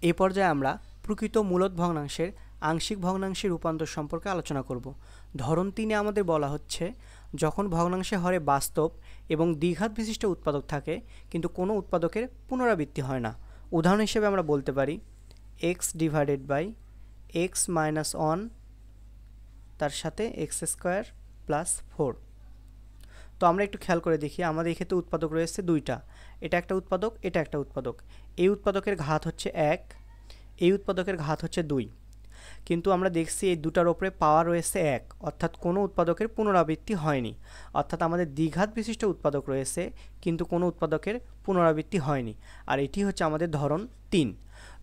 এই পর্যায়ে আমরা প্রকৃত মূলদ ভগ্নাংশের আংশিক ভগ্নাংশে রূপান্তর সম্পর্কে আলোচনা করব। ধরন 3-এ আমাদের বলা হচ্ছে যখন ভগ্নাংশে হরে বাস্তব এবং দ্বিঘাত বিশিষ্ট উৎপাদক থাকে কিন্তু কোনো উৎপাদকের পুনরাবৃত্তি হয় না। উদাহরণ হিসেবে আমরা বলতে পারি x divided by x minus 1 তার সাথে এক্স স্কোয়ার প্লাস 4। তো আমরা একটু খেয়াল করে দেখি, আমাদের এই ক্ষেত্রে উৎপাদক রয়েছে দুইটা, এটা একটা উৎপাদক, এটা একটা উৎপাদক। এই উৎপাদকের ঘাত হচ্ছে 1, এই উৎপাদকের ঘাত হচ্ছে 2, কিন্তু আমরা দেখছি এই দুটার ওপরে পাওয়ার রয়েছে 1, অর্থাৎ কোনো উৎপাদকের পুনরাবৃত্তি হয়নি। অর্থাৎ আমাদের দ্বিঘাত বিশিষ্ট উৎপাদক রয়েছে কিন্তু কোনো উৎপাদকের পুনরাবৃত্তি হয়নি, আর এটি হচ্ছে আমাদের ধরন 3।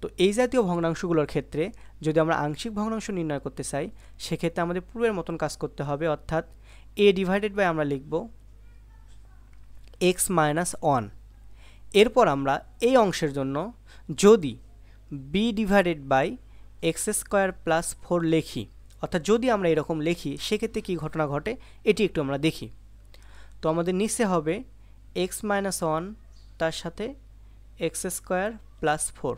তো এই জাতীয় ভগ্নাংশগুলোর ক্ষেত্রে যদি আমরা আংশিক ভগ্নাংশ নির্ণয় করতে চাই সেক্ষেত্রে আমাদের পূর্বের মতন কাজ করতে হবে, অর্থাৎ a ডিভাইডেড বাই আমরা লিখব এক্স মাইনাস 1। এরপর আমরা এই অংশের জন্য যদি b divided by x square plus 4 লিখি, অর্থাৎ যদি আমরা এরকম লিখি সেক্ষেত্রে কী ঘটনা ঘটে এটি একটু আমরা দেখি। তো আমাদের নিচে হবে এক্স মাইনাস 1 তার সাথে এক্স স্কোয়ার প্লাস 4।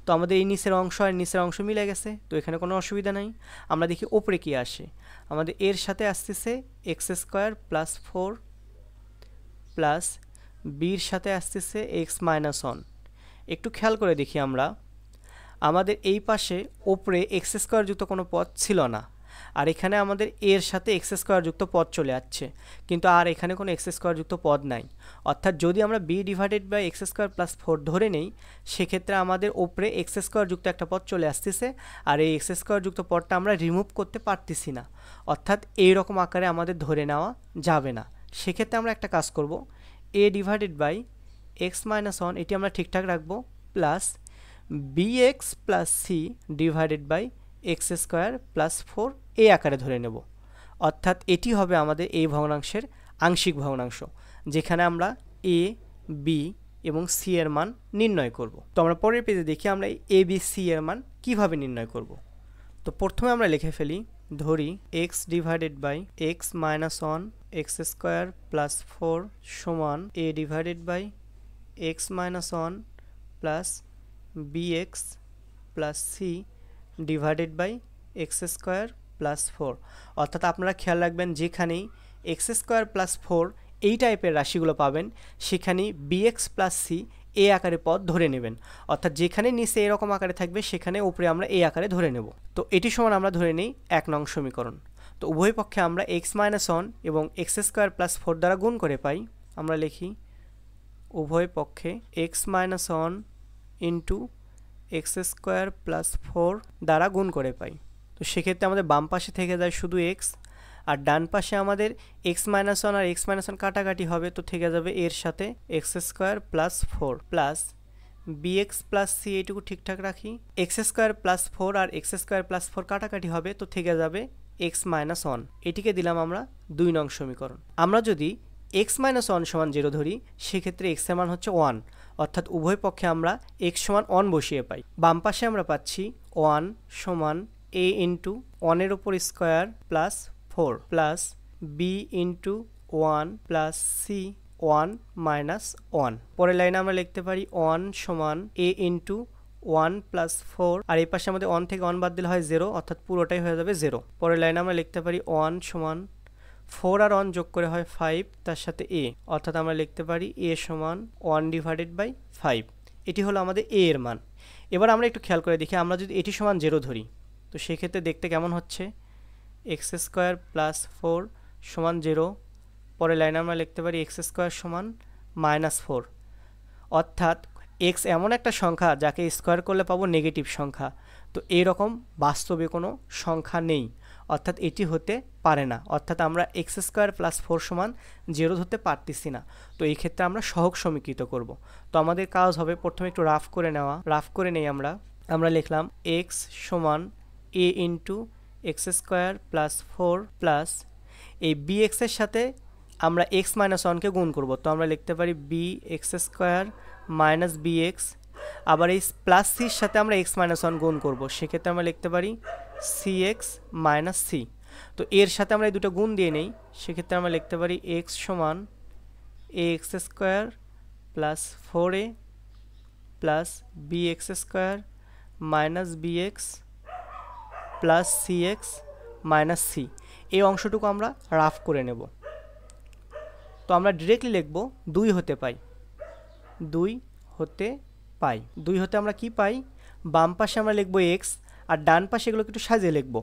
তো আমাদের এই নিচের অংশ আর নিচের অংশ মিলে গেছে, তো এখানে কোনো অসুবিধা নাই। আমরা দেখি ওপরে কি আসে, আমাদের এর সাথে আসতেছে এক্স স্কোয়ার প্লাস 4 প্লাস বির সাথে আসতেছে এক্স মাইনাস 1। একটু খেয়াল করে দেখি আমরা, আমাদের এই পাশে ওপরে এক্স স্কোয়ার যুক্ত কোনো পদ ছিল না, আর এখানে আমাদের এর সাথে এক্স স্কোয়ার যুক্ত পদ চলে যাচ্ছে, কিন্তু আর এখানে কোনো এক্স স্কোয়ার যুক্ত পদ নাই। অর্থাৎ যদি আমরা b divided by x square plus 4 ধরে নেই সেক্ষেত্রে আমাদের ওপরে এক্স স্কোয়ার যুক্ত একটা পদ চলে আসতেছে, আর এই এক্স স্কোয়ার যুক্ত পদটা আমরা রিমুভ করতে পারতেছি না, অর্থাৎ এই রকম আকারে আমাদের ধরে নেওয়া যাবে না। সেক্ষেত্রে আমরা একটা কাজ করব, a divided by x minus 1 এটি আমরা ঠিকঠাক রাখবো, plus bx plus c divided by x square plus 4 এই আকারে ধরে নেব। অর্থাৎ এটি হবে আমাদের এই ভগ্নাংশের আংশিক ভগ্নাংশ, যেখানে আমরা a b এবং c এর মান নির্ণয় করব। তো আমরা পরের পেজে দেখি আমরা এই a b c এর মান কিভাবে নির্ণয় করব। তো প্রথমে আমরা লিখে ফেলি, ধরি x divided by x minus 1 x square plus 4 সমান a divided by x minus 1 plus bx plus c divided by x square plus 4। অর্থাৎ আপনারা খেয়াল রাখবেন যেখানেই এক্স স্কোয়ার প্লাস 4 এই টাইপের রাশিগুলো পাবেন সেখানেই bx প্লাস সি এ আকারে পদ ধরে নেবেন, অর্থাৎ যেখানে নিচে এরকম আকারে থাকবে সেখানে উপরে আমরা এই আকারে ধরে নেব। তো এটি সমান আমরা ধরে নিই 1 নং সমীকরণ। তো উভয় পক্ষে আমরা এক্স মাইনাস 1 এবং এক্স স্কোয়ার প্লাস 4 দ্বারা গুণ করে পাই। আমরা লিখি উভয় পক্ষে x minus 1 into x square plus 4 দ্বারা গুণ করে পাই। তো সেক্ষেত্রে আমাদের বাম পাশে থেকে যায় শুধু এক্স, আর ডান পাশে আমাদের এক্স মাইনাস 1 আর এক্স মাইনাস 1 কাটাকাটি হবে, তো থেকে যাবে এর সাথে x square plus 4 plus bx plus c এইটুকু ঠিকঠাক রাখি, এক্স স্কোয়ার প্লাস 4 আর এক্স স্কোয়ার প্লাস 4 কাটাকাটি হবে, তো থেকে যাবে এক্স মাইনাস 1। এটিকে দিলাম আমরা 2 নং সমীকরণ। আমরা যদি এক্স মাইনাস 1 সমান 0 ধরি সেক্ষেত্রে এক্স এর মান হচ্ছে 1, অর্থাৎ উভয় পক্ষে আমরা এক্স সমান 1 বসিয়ে পাই। বাম পাশে আমরা পাচ্ছি 1 সমান a ইন্টু 1 উপর square plus 4 plus b into 1 plus c 1 minus 1। পরের লাইনে আমরা লিখতে পারি 1 সমান a ইন্টু 1 প্লাস 4, আর এই পাশে আমাদের 1 থেকে 1 বাদ দিলে হয় 0, অর্থাৎ পুরোটাই হয়ে যাবে 0। পরের লাইনে আমরা লিখতে পারি 1 সমান 4 আর 1 যোগ করে হয় 5 তার সাথে a, অর্থাৎ আমরা লিখতে পারি a সমান 1 ডিভাইডেড বাই 5। এটি হলো আমাদের a এর মান। এবার আমরা একটু খেয়াল করে দেখি, আমরা যদি এটি সমান 0 ধরি তো সেক্ষেত্রে দেখতে কেমন হচ্ছে, এক্স স্কোয়ার প্লাস 4 সমান 0। পরের লাইনে আমরা লিখতে পারি এক্স স্কোয়ার সমান মাইনাস 4, অর্থাৎ এক্স এমন একটা সংখ্যা যাকে স্কোয়ার করলে পাবো নেগেটিভ সংখ্যা। তো এইরকম বাস্তবে কোনো সংখ্যা নেই, অর্থাৎ এটি হতে পারে না, অর্থাৎ আমরা এক্স স্কোয়ার প্লাস 4 সমান 0 ধরতে পারতেছি না। তো এই ক্ষেত্রে আমরা সহগ সমীকৃত করব। তো আমাদের কাজ হবে প্রথমে একটু রাফ করে নেওয়া, রাফ করে নেই আমরা লিখলাম এক্স সমান a into x square plus 4 plus এই বি এক্সের সাথে আমরা এক্স মাইনাস 1কে গুণ করব, তো আমরা লিখতে পারি b x square minus b x, আবার এই প্লাস সির সাথে আমরা এক্স মাইনাস 1 গুণ করব, সেক্ষেত্রে আমরা লিখতে পারি সি এক্স মাইনাস সি। তো এর সাথে আমরা এই দুটো গুণ দিয়ে নেই, সেক্ষেত্রে আমরা লিখতে পারি এক্স সমান a x square plus 4a plus b x square minus bx plus cx minus c. এই অংশটুকু আমরা রাফ করে নেব। তো আমরা ডিরেক্টলি লিখব 2 হতে পাই, 2 হতে পাই। 2 হতে আমরা কি পাই? বাম পাশে আমরা লিখব এক্স, আর ডান পাশে এগুলোকে একটু সাজিয়ে লিখব,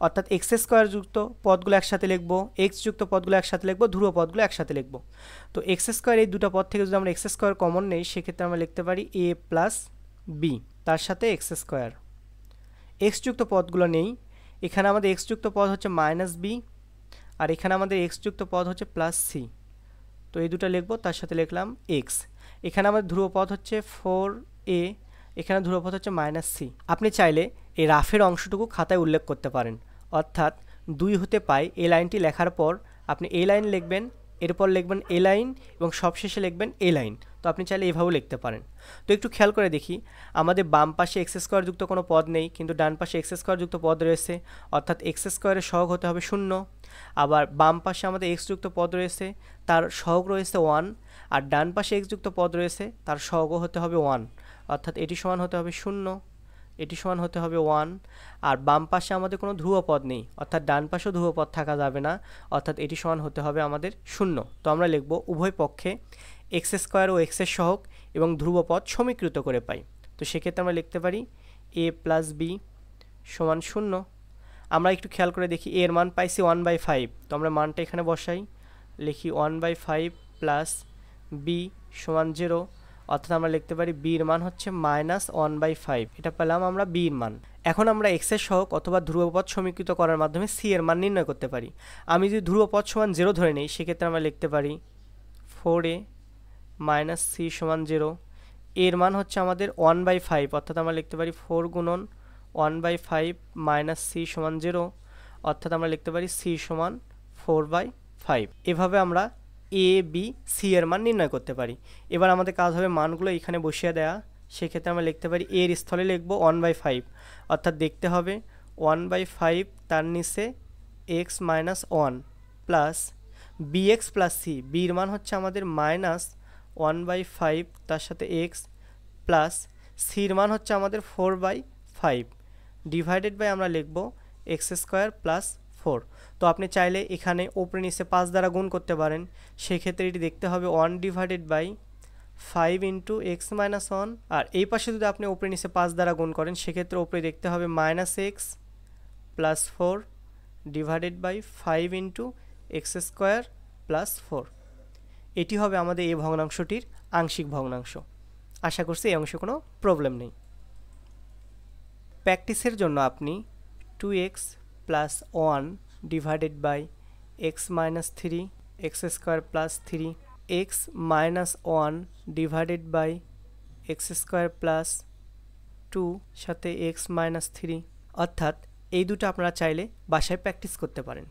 অর্থাৎ এক্স স্কোয়ার যুক্ত পদগুলো একসাথে লিখব, এক্স যুক্ত পদগুলো একসাথে লিখব, ধ্রুব পদগুলো একসাথে লিখব। তো এক্স স্কোয়ার এই দুটো পদ থেকে যদি আমরা এক্স স্কোয়ার কমন নেই, সেক্ষেত্রে আমরা লিখতে পারি এ প্লাস বি, তার সাথে এক্স স্কোয়ার। এক্স যুক্ত পদগুলো নেই, এখানে আমাদের এক্স যুক্ত পদ হচ্ছে মাইনাস বি, আর এখানে আমাদের এক্স যুক্ত পদ হচ্ছে প্লাস সি। তো এই দুটো লিখব, তার সাথে লিখলাম এক্স। এখানে আমাদের ধ্রুব পদ হচ্ছে 4a, এখানে ধ্রুব পদ হচ্ছে মাইনাস সি। আপনি চাইলে এই রাফের অংশটুকু খাতায় উল্লেখ করতে পারেন, অর্থাৎ 2 হতে পাই এই লাইনটি লেখার পর আপনি এই লাইন লিখবেন, এরপর লিখবেন এ লাইন, এবং সবশেষে লিখবেন এ লাইন। তো আপনি চাইলে এভাবেও লিখতে পারেন। তো একটু খেয়াল করে দেখি, আমাদের বাম পাশে এক্স স্কোয়ার যুক্ত কোনো পদ নেই, কিন্তু ডান পাশে এক্স স্কোয়ার যুক্ত পদ রয়েছে, অর্থাৎ এক্স স্কোয়ারের সহগ হতে হবে 0। আবার বাম পাশে আমাদের এক্স যুক্ত পদ রয়েছে, তার সহগ রয়েছে 1, আর ডান পাশে এক্স যুক্ত পদ রয়েছে, তার সহগও হতে হবে 1, অর্থাৎ এটি সমান হতে হবে 0, এটি সমান হতে হবে 1। আর বাম পাশে আমাদের কোনো ধ্রুব পদ নেই, অর্থাৎ ডান পাশেও ধ্রুব পদ থাকা যাবে না, অর্থাৎ এটি সমান হতে হবে আমাদের 0। তো আমরা লিখব উভয় পক্ষে এক্স স্কোয়ার ও এক্সের সহগ এবং ধ্রুব পদ সমীকৃত করে পাই। তো সেক্ষেত্রে আমরা লিখতে পারি এ প্লাস বি সমান 0। আমরা একটু খেয়াল করে দেখি, এর মান পাইছি 1/5, তো আমরা মানটা এখানে বসাই, লিখি 1/5 প্লাস বি সমান 0, অর্থাৎ আমরা লিখতে পারি বির মান হচ্ছে -1/5। এটা পেলাম আমরা বির মান। এখন আমরা এক্স এর সহগ অথবা ধ্রুবপদ সমীকৃত করার মাধ্যমে সি এর মান নির্ণয় করতে পারি। আমি যদি ধ্রুবপদ সমান 0 ধরে নেই, সেক্ষেত্রে আমরা লিখতে পারি 4a মাইনাস সি সমান 0। এর মান হচ্ছে আমাদের 1/5, অর্থাৎ আমরা লিখতে পারি 4 গুণন 1/5 মাইনাস সি সমান 0, অর্থাৎ আমরা লিখতে পারি সি সমান 4/5। এভাবে আমরা এ বি সি এর মান নির্ণয় করতে পারি। এবার আমাদের কাজ হবে মানগুলো এখানে বসিয়ে দেওয়া। সেক্ষেত্রে আমরা লিখতে পারি এর স্থলে লিখব 1/5, অর্থাৎ দেখতে হবে 1/5 তার নিচে x minus 1 plus bx plus c. বির মান হচ্ছে আমাদের -1/5 তার সাথে এক্স প্লাস সির মান হচ্ছে আমাদের 4/5 ডিভাইডেড বাই আমরা লিখব এক্স স্কোয়ার প্লাস 4। তো আপনি চাইলে এখানে উপরে নিচে 5 দ্বারা গুণ করতে পারেন, সেক্ষেত্রে এটি দেখতে হবে 1/5 ইন্টু এক্স মাইনাস 1, আর এই পাশে যদি আপনি উপরে নিচে 5 দ্বারা গুণ করেন, সেক্ষেত্রে উপরে দেখতে হবে -x plus 4 divided by 5 into x square plus 4। এটি হবে আমাদের এই ভগ্নাংশটির আংশিক ভগ্নাংশ। আশা করছি এই অংশে কোনো প্রবলেম নেই। প্র্যাকটিসের জন্য আপনি 2x plus 1 divided by x minus 3 x square plus 3, x minus 1 divided by x square plus 2 সাথে এক্স মাইনাস 3, অর্থাৎ এই দুটো আপনারা চাইলে বাসায় প্র্যাকটিস করতে পারেন।